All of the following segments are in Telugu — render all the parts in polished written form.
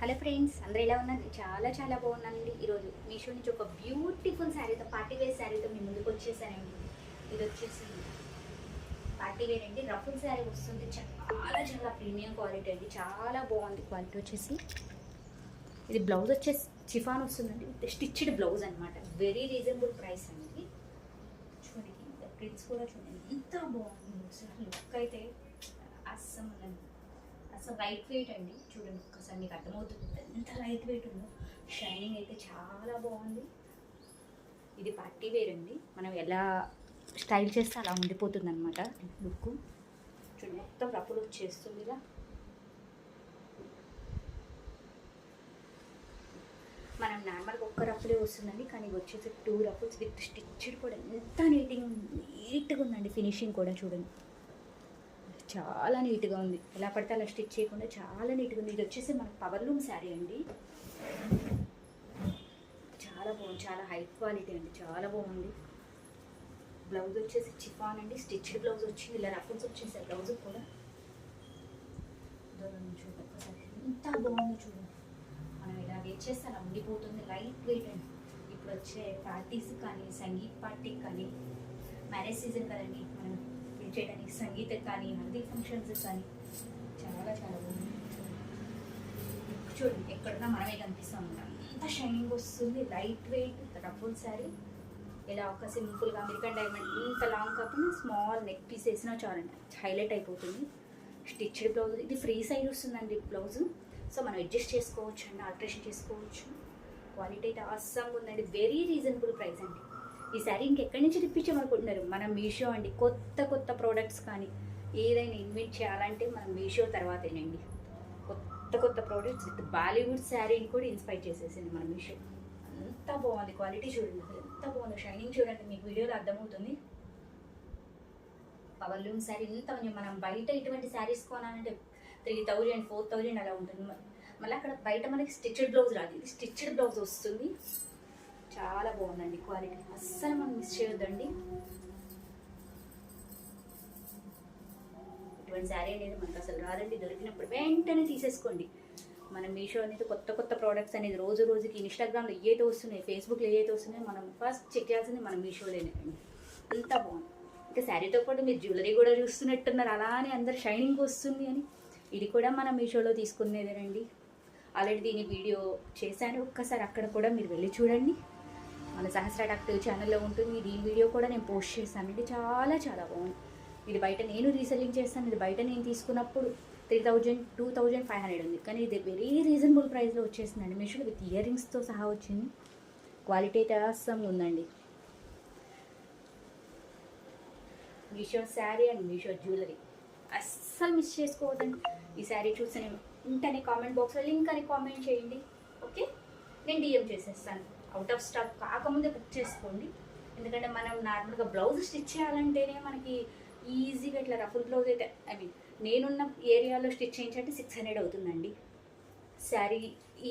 హలో ఫ్రెండ్స్, అందరూ ఎలా ఉన్నారు? చాలా చాలా బాగున్నానండి. ఈరోజు మీషో నుంచి ఒక బ్యూటిఫుల్ శారీతో, పార్టీ వేర్ శారీతో మీ ముందుకు వచ్చేసానండి. ఇది వచ్చేసి పార్టీ వేర్ అండి. రఫుల్ శారీ వస్తుంది. చాలా చాలా ప్రీమియం క్వాలిటీ అండి. చాలా బాగుంది క్వాలిటీ వచ్చేసి. ఇది బ్లౌజ్ వచ్చేసి చిఫాన్ వస్తుందండి. స్టిచ్డ్ బ్లౌజ్ అనమాట. వెరీ రీజనబుల్ ప్రైస్ అండి. చూడండి, ప్రింట్స్ కూడా చూడండి ఎంత బాగుంది. అసలు లుక్ అయితే అస్సం ఉందండి. అసలు లైట్ వెయిట్ అండి. చూడండి ఒక్కసారి మీకు అర్థమవుతుంది ఎంత లైట్ వెయిట్ ఉందో. షైనింగ్ అయితే చాలా బాగుంది. ఇది పార్టీ వేర్ అండి. మనం ఎలా స్టైల్ చేస్తే అలా ఉండిపోతుంది అనమాట లుక్. చూడండి మొత్తం రఫులు వచ్చేస్తుంది ఇలా. మనం నార్మల్గా ఒక్క రఫులే వస్తుందండి, కానీ వచ్చేసి 2 రఫుల్స్ విత్ స్టిచ్డ్ కూడా ఎంత నీట్గా ఉందండి. ఫినిషింగ్ కూడా చూడండి చాలా నీట్గా ఉంది. ఎలా పడితే అలా స్టిచ్ చేయకుండా చాలా నీట్గా ఉంది. ఇది వచ్చేసి మనకు పవర్లూమ్ శారీ అండి. చాలా బాగుంది. చాలా హై క్వాలిటీ అండి. చాలా బాగుంది. బ్లౌజ్ వచ్చేసి చిఫాన్ అండి. స్టిచ్డ్ బ్లౌజ్ వచ్చింది. ఇలా రఫల్స్ వచ్చేసాయి బ్లౌజ్ కూడా. చూడండి ఒక్కసారి ఎంత బాగుందో చూడండి. మనం ఇలా వేట్ చేస్తే అలా ఉండిపోతుంది. లైట్ వెయిట్ అండి. ఇప్పుడు వచ్చే పార్టీస్ కానీ, సంగీత్ పార్టీకి కానీ, మ్యారేజ్ సీజన్ కదండి, మనం చేయడానికి సంగీతం కానీ, హల్దీ ఫంక్షన్స్ కానీ చాలా చాలా బాగుంది. చూడండి ఎక్కడన్నా మనమే కనిపిస్తాం. అంత షైనింగ్ వస్తుంది. Light weight ruffle sari. ఇలా ఒక సింపుల్గా అమెరికన్ డైమండ్ ఇంత లాంగ్ కాకుండా స్మాల్ నెక్ పీస్ వేసినా చాలండి, హైలైట్ అయిపోతుంది. Stitched blouse. ఇది ఫ్రీ సైజ్ వస్తుందండి బ్లౌజ్. సో మనం అడ్జస్ట్ చేసుకోవచ్చు అండి, ఆల్టరేషన్ చేసుకోవచ్చు. క్వాలిటీ అయితే అస్సంగా ఉందండి. వెరీ రీజనబుల్ ప్రైస్ అండి. ఈ శారీ ఇంకెక్కడి నుంచి తెప్పించామనుకుంటున్నారు? మనం మీషో అండి. కొత్త కొత్త ప్రోడక్ట్స్ కానీ ఏదైనా ఇన్వెంట్ చేయాలంటే మనం మీషో తర్వాతేనండి. కొత్త కొత్త ప్రోడక్ట్స్ విత్ బాలీవుడ్ శారీని కూడా ఇన్స్పైర్ చేసేసింది మన మీషో. అంత బాగుంది. క్వాలిటీ చూడండి అసలు ఎంత బాగుంది. షైనింగ్ చూడండి, మీకు వీడియోలో అర్థమవుతుంది. పవర్లూమ్ శారీ ఎంత ఉంది. మనం బయట ఇటువంటి శారీస్ కొనాలంటే 3000 4000 అలా ఉంటుంది. మళ్ళీ అక్కడ బయట మనకి స్టిచ్డ్ బ్లౌజ్ రాదు. ఇది స్టిచ్డ్ బ్లౌజ్ వస్తుంది. చాలా బాగుందండి క్వాలిటీ. అస్సలు మనం మిస్ చేయొద్దండి. ఇటువంటి శారీ అనేది మనకు అసలు రాదండి. దొరికినప్పుడు వెంటనే తీసేసుకోండి. మన మీషో అనేది కొత్త కొత్త ప్రోడక్ట్స్ అనేది రోజు రోజుకి ఇన్స్టాగ్రామ్లో ఏదైతే వస్తున్నాయి, ఫేస్బుక్లో ఏదైతే వస్తున్నాయో మనం ఫస్ట్ చెక్ చేయాల్సింది మన మీషోలోనేనండి. అంత బాగుంది. ఇంకా శారీతో పాటు మీరు జ్యువెలరీ కూడా చూస్తున్నట్టున్నారు. అలానే అందరు షైనింగ్ వస్తుంది అని. ఇది కూడా మనం మీషోలో తీసుకునేదేనండి. ఆల్రెడీ దీని వీడియో చేశాను. ఒక్కసారి అక్కడ కూడా మీరు వెళ్ళి చూడండి. మన సహస్ర టాక్టివ్ ఛానల్లో ఉంటుంది. దీని వీడియో కూడా నేను పోస్ట్ చేస్తానండి. చాలా చాలా బాగుంది. ఇది బయట నేను రీసెల్లింగ్ చేస్తాను. ఇది బయట నేను తీసుకున్నప్పుడు 3000 2500 ఉంది, కానీ ఇది వెరీ రీజనబుల్ ప్రైస్లో వచ్చేసిందండి. మీషోలో విత్ ఇయర్ రింగ్స్తో సహా వచ్చింది. క్వాలిటీ అయితే అస్సంగా ఉందండి. మీషో శారీ అండ్ మీషో జ్యువెలరీ అస్సలు మిస్ చేసుకోవద్దండి. ఈ శారీ చూసి వెంటనే కామెంట్ బాక్స్లో లింక్ అని కామెంట్ చేయండి. ఓకే, నేను డిఎం చేసేస్తాను. అవుట్ ఆఫ్ స్టాక్ కాకముందే బుక్ చేసుకోండి. ఎందుకంటే మనం నార్మల్గా బ్లౌజ్ స్టిచ్ చేయాలంటేనే మనకి ఈజీగా ఇట్లా రఫుల్ బ్లౌజ్ అయితే నేనున్న ఏరియాలో స్టిచ్ చేయించంటే 600 అవుతుందండి. శారీ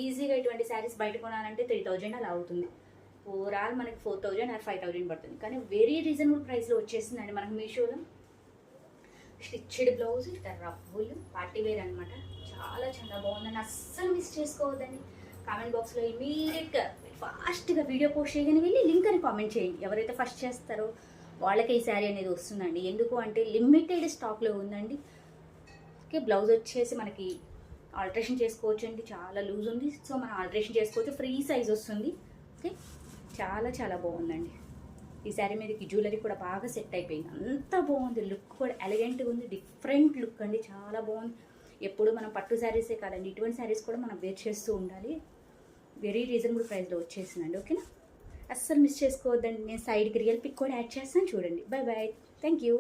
ఈజీగా ఇటువంటి శారీస్ బయట కొనాలంటే 3000 అలా అవుతుంది. ఓవరాల్ మనకి 4000 ఆర్ 5000 పడుతుంది. కానీ వెరీ రీజనబుల్ ప్రైస్లో వచ్చేసిందండి మనకు మీషోలో. Stitched blouse ruffle party wear అనమాట. చాలా చాలా బాగుందండి. అస్సలు మిస్ చేసుకోవద్దండి. కామెంట్ బాక్స్లో ఇమీడియట్గా ఫాస్ట్గా వీడియో పోస్ట్ చేయగానే వెళ్ళి లింక్ అని కామెంట్ చేయండి. ఎవరైతే ఫస్ట్ చేస్తారో వాళ్ళకి ఈ శారీ అనేది వస్తుందండి. ఎందుకు అంటే లిమిటెడ్ స్టాక్లో ఉందండి. ఓకే, బ్లౌజ్ వచ్చేసి మనకి ఆల్టరేషన్ చేసుకోవచ్చు అండి. చాలా లూజ్ ఉంది, సో మనం ఆల్టరేషన్ చేసుకోవచ్చు. ఫ్రీ సైజ్ వస్తుంది. ఓకే, చాలా చాలా బాగుందండి. ఈ శారీ మీదకి జ్యువెలరీ కూడా బాగా సెట్ అయిపోయింది. అంత బాగుంది. లుక్ కూడా ఎలిగెంట్గా ఉంది. డిఫరెంట్ లుక్ అండి. చాలా బాగుంది. ఎప్పుడు మనం పట్టు శారీసే కాదండి, ఇటువంటి శారీస్ కూడా మనం వేర్ చేస్తూ ఉండాలి. వెరీ రీజనబుల్ ప్రైస్లో వచ్చేసిందండి. ఓకేనా, అస్సలు మిస్ చేసుకోవద్దండి. నేను సైడ్కి రియల్ పిక్ కూడా యాడ్ చేస్తాను, చూడండి. Bye bye, thank you.